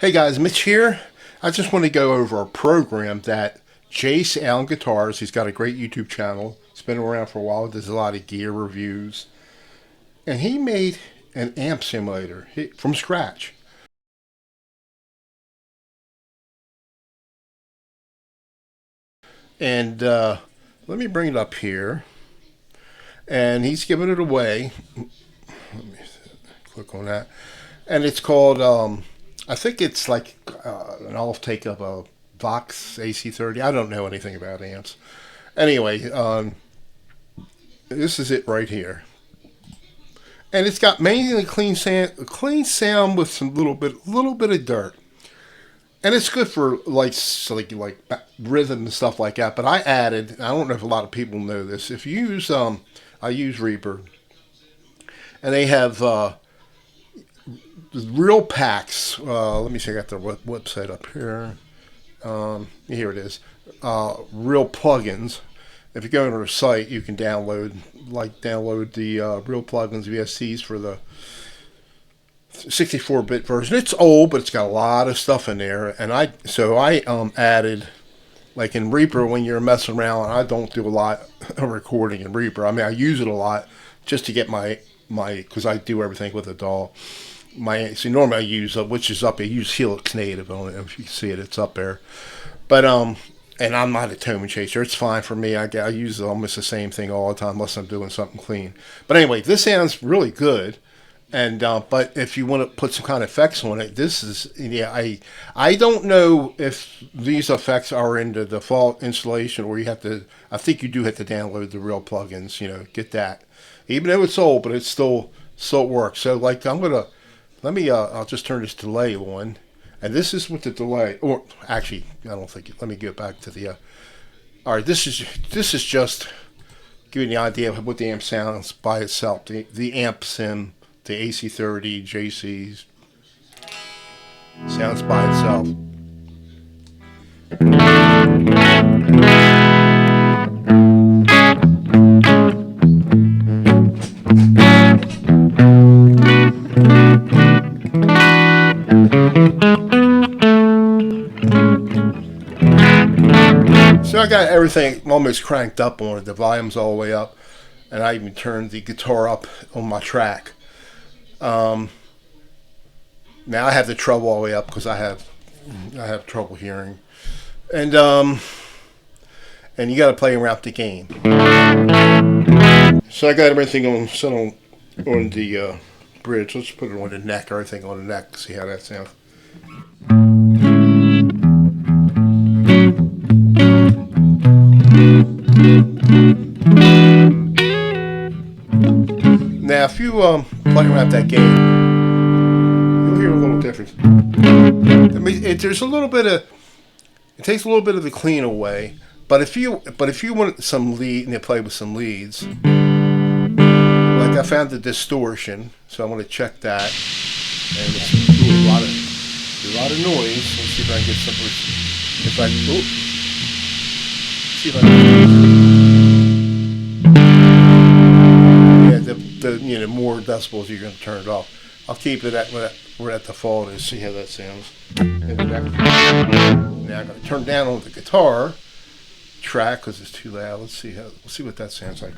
Hey guys, Mitch here. I just want to go over a program that Jayce Allan Guitars. He's got a great YouTube channel. It's been around for a while. Does a lot of gear reviews, and he made an amp simulator from scratch. And let me bring it up here. And he's giving it away. Let me click on that. And it's called, I think it's like an off-take of a Vox AC30. I don't know anything about amps. Anyway, this is it right here. And it's got mainly clean sound with some little bit of dirt. And it's good for like rhythm and stuff like that. But I added, I don't know if a lot of people know this. If you use, I use Reaper, and they have real packs. Let me see, I got the website up here. Here it is. Real plugins. If you go to their site, you can download the real plugins VSTs for the 64-bit version. It's old, but it's got a lot of stuff in there. And I added, like in Reaper, when you're messing around, I don't do a lot of recording in Reaper. I mean, I use it a lot just to get my because I do everything with a DAW. Normally I use, which is up, I use Helix Native on it. If you see it, it's up there. But, and I'm not a tone chaser. It's fine for me. I use almost the same thing all the time unless I'm doing something clean. But anyway, this sounds really good. And but if you want to put some kind of effects on it, this is, I don't know if these effects are in the default installation, or you have to, I think you do have to download the real plugins, get that. Even though it's old, but it still works. So like I'll just turn this delay on. And this is with the delay, or actually, I don't think, let me get back to the, all right, this is just giving you the idea of what the amp sounds by itself. The amp sim, the AC30, JC's, sounds by itself. So I got everything almost cranked up on it. The volume's all the way up, and I even turned the guitar up on my track. Now I have the treble all the way up because I have trouble hearing, and you got to play around the gain. So I got everything set on the bridge. Let's put it on the neck. Everything on the neck. See how that sounds. Now, if you play around that game, you'll hear a little difference. I mean, there's a little bit of, it takes a little bit of the clean away. But if you want some lead, and you play with some leads, like I found the distortion, so I'm going to check that, and it's doing a lot of noise. Let's see if I can get some. See if I can. The more decibels you're going to turn it off. I'll keep it at where at default is. See how that sounds. Now I'm going to turn down on the guitar track because it's too loud. Let's see what that sounds like.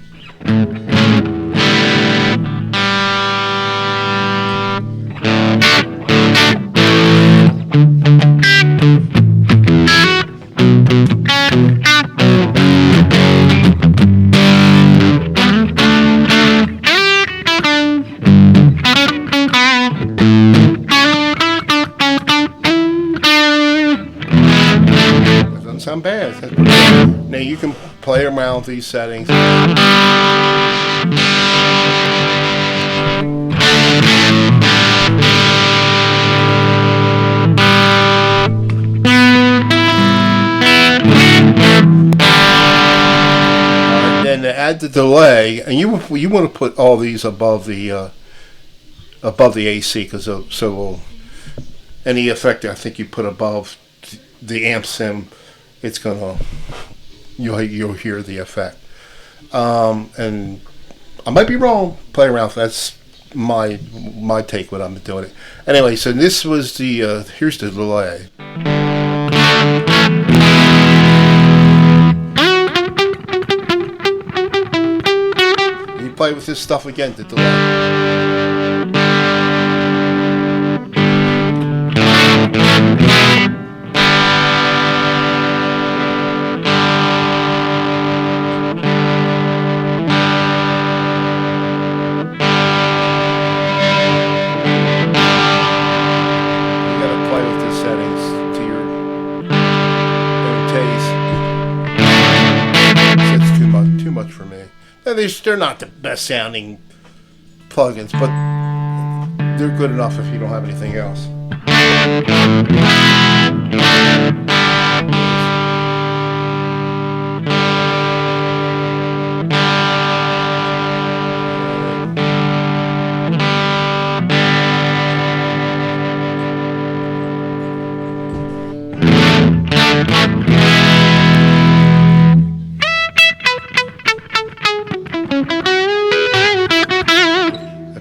Sound bad. Now you can play around with these settings. Then to add the delay, and you want to put all these above the AC, because so any effect I think you put above the amp sim, it's gonna, you'll hear the effect. And I might be wrong. Play around. That's my take what I'm doing it. Anyway, so this was the here's the delay. You play with this stuff again, the delay. For me, they're not the best sounding plugins, but they're good enough if you don't have anything else.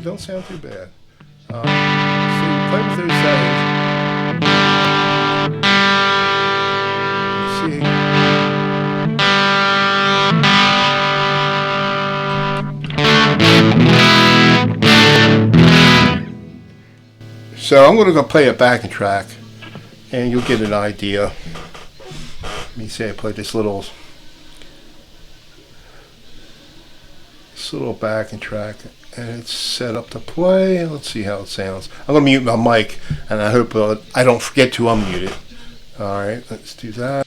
Don't sound too bad. So you play with those settings. See. So I'm going to go play a backing track, and you'll get an idea. Let me see. I play this little backing track. And it's set up to play. Let's see how it sounds. I'm going to mute my mic, and I hope I don't forget to unmute it. All right, let's do that.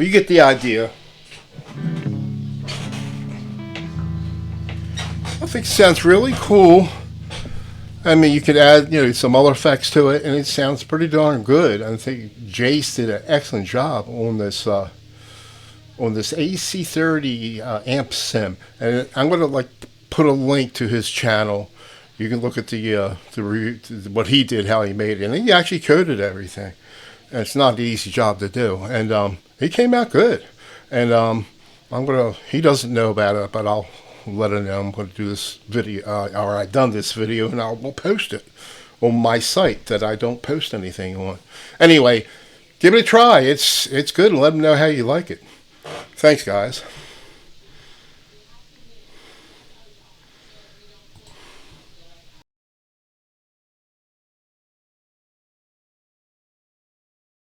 Well, you get the idea. I think it sounds really cool. I mean, you could add, some other effects to it, and it sounds pretty darn good. I think Jayce did an excellent job on this AC30 amp sim, and I'm gonna put a link to his channel. You can look at what he did, how he made it, and he actually coded everything. And it's not an easy job to do, and he came out good. And he doesn't know about it, but I'll let him know I'm going to do this video, or I've done this video, and we'll post it on my site that I don't post anything on. Anyway, give it a try. It's good, and let him know how you like it. Thanks, guys.